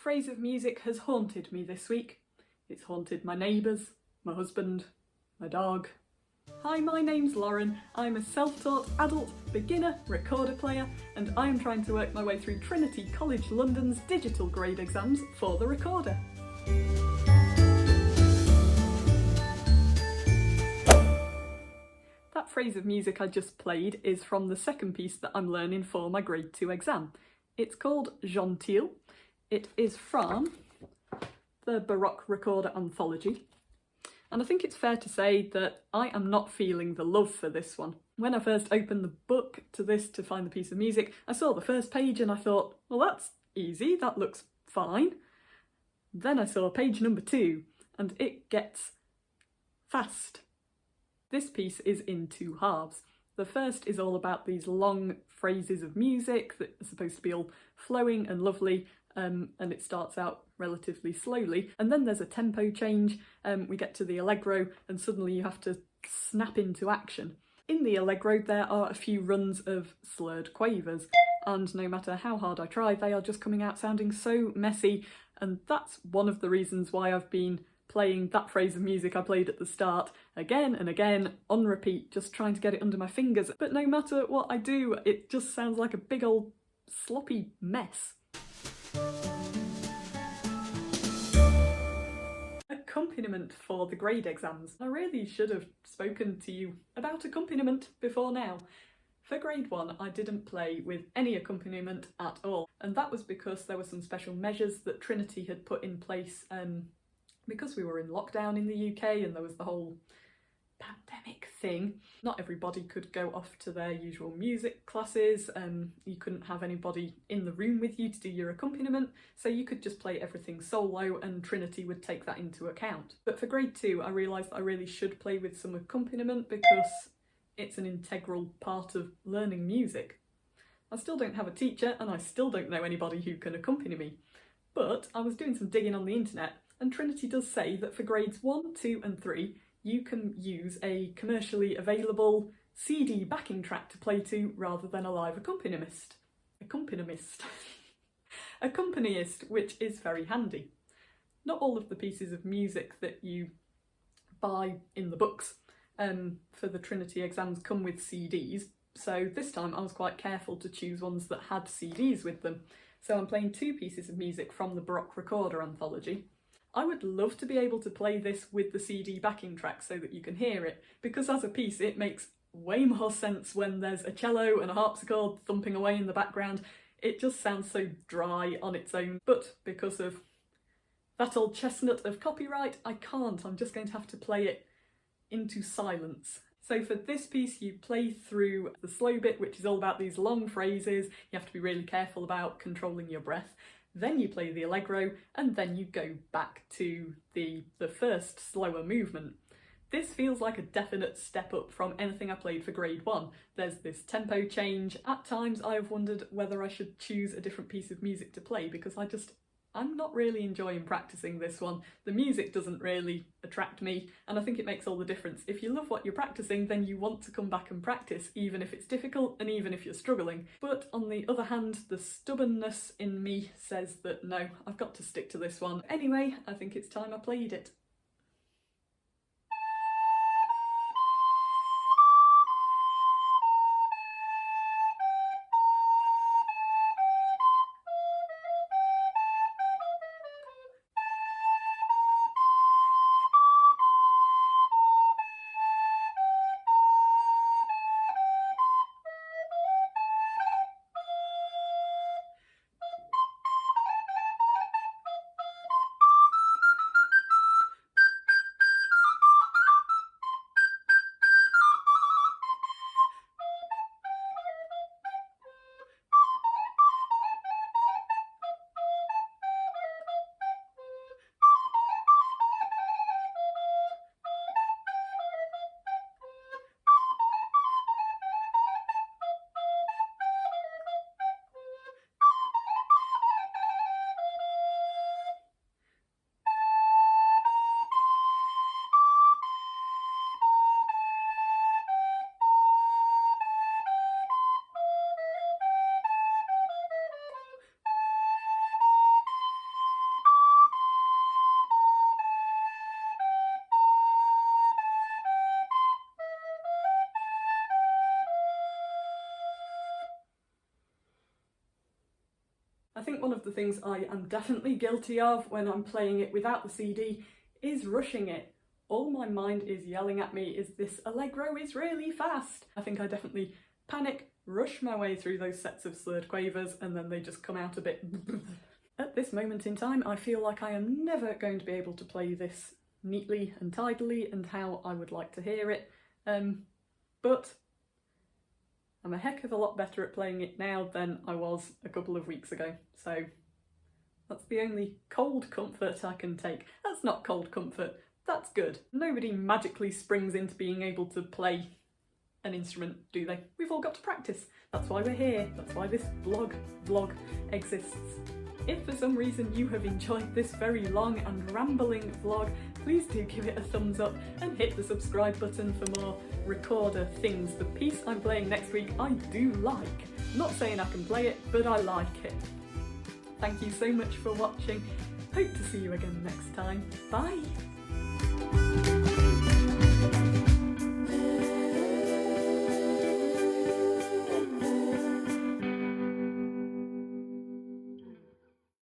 phrase of music has haunted me this week. It's haunted my neighbours, my husband, my dog. Hi, my name's Lauren. I'm a self-taught adult beginner recorder player and I'm trying to work my way through Trinity College London's digital grade exams for the recorder. That phrase of music I just played is from the second piece that I'm learning for my grade 2 exam. It's called Teal. It is from the Baroque Recorder Anthology. And I think it's fair to say that I am not feeling the love for this one. When I first opened the book to this to find the piece of music, I saw the first page and I thought, well, that's easy, that looks fine. Then I saw page number 2 and it gets fast. This piece is in 2 halves. The first is all about these long phrases of music that are supposed to be all flowing and lovely, and it starts out relatively slowly. And then there's a tempo change, we get to the allegro and suddenly you have to snap into action. In the allegro there are a few runs of slurred quavers, and no matter how hard I try, they are just coming out sounding so messy, and that's one of the reasons why I've been playing that phrase of music I played at the start again and again on repeat, just trying to get it under my fingers. But no matter what I do, it just sounds like a big old sloppy mess. Accompaniment for the grade exams. I really should have spoken to you about accompaniment before now. For grade 1, I didn't play with any accompaniment at all, and that was because there were some special measures that Trinity had put in place because we were in lockdown in the UK and there was the whole pandemic thing. Not everybody could go off to their usual music classes, you couldn't have anybody in the room with you to do your accompaniment, so you could just play everything solo and Trinity would take that into account. But for grade 2 I realised that I really should play with some accompaniment because it's an integral part of learning music. I still don't have a teacher and I still don't know anybody who can accompany me, but I was doing some digging on the internet and Trinity does say that for grades 1, 2 and 3 you can use a commercially available CD backing track to play to rather than a live accompanist, which is very handy. Not all of the pieces of music that you buy in the books for the Trinity exams come with CDs, so this time I was quite careful to choose ones that had CDs with them. So I'm playing 2 pieces of music from the Baroque Recorder Anthology. I would love to be able to play this with the CD backing track so that you can hear it, because as a piece it makes way more sense when there's a cello and a harpsichord thumping away in the background. It just sounds so dry on its own, but because of that old chestnut of copyright, I can't. I'm just going to have to play it into silence. So for this piece you play through the slow bit, which is all about these long phrases. You have to be really careful about controlling your breath. Then you play the allegro and then you go back to the first slower movement. This feels like a definite step up from anything I played for grade 1. There's this tempo change. At times I have wondered whether I should choose a different piece of music to play because I'm not really enjoying practicing this one. The music doesn't really attract me, and I think it makes all the difference. If you love what you're practicing, then you want to come back and practice, even if it's difficult and even if you're struggling. But on the other hand, the stubbornness in me says that no, I've got to stick to this one. Anyway, I think it's time I played it. I think one of the things I am definitely guilty of when I'm playing it without the CD is rushing it. All my mind is yelling at me is this allegro is really fast. I think I definitely panic, rush my way through those sets of slurred quavers, and then they just come out a bit. At this moment in time, I feel like I am never going to be able to play this neatly and tidily and how I would like to hear it, but I'm a heck of a lot better at playing it now than I was a couple of weeks ago, so that's the only cold comfort I can take. That's not cold comfort, that's good. Nobody magically springs into being able to play an instrument, do they? We've all got to practice. That's why we're here. That's why this vlog exists. If for some reason you have enjoyed this very long and rambling vlog, please do give it a thumbs up and hit the subscribe button for more recorder things. The piece I'm playing next week I do like. I'm not saying I can play it, but I like it. Thank you so much for watching. Hope to see you again next time. Bye!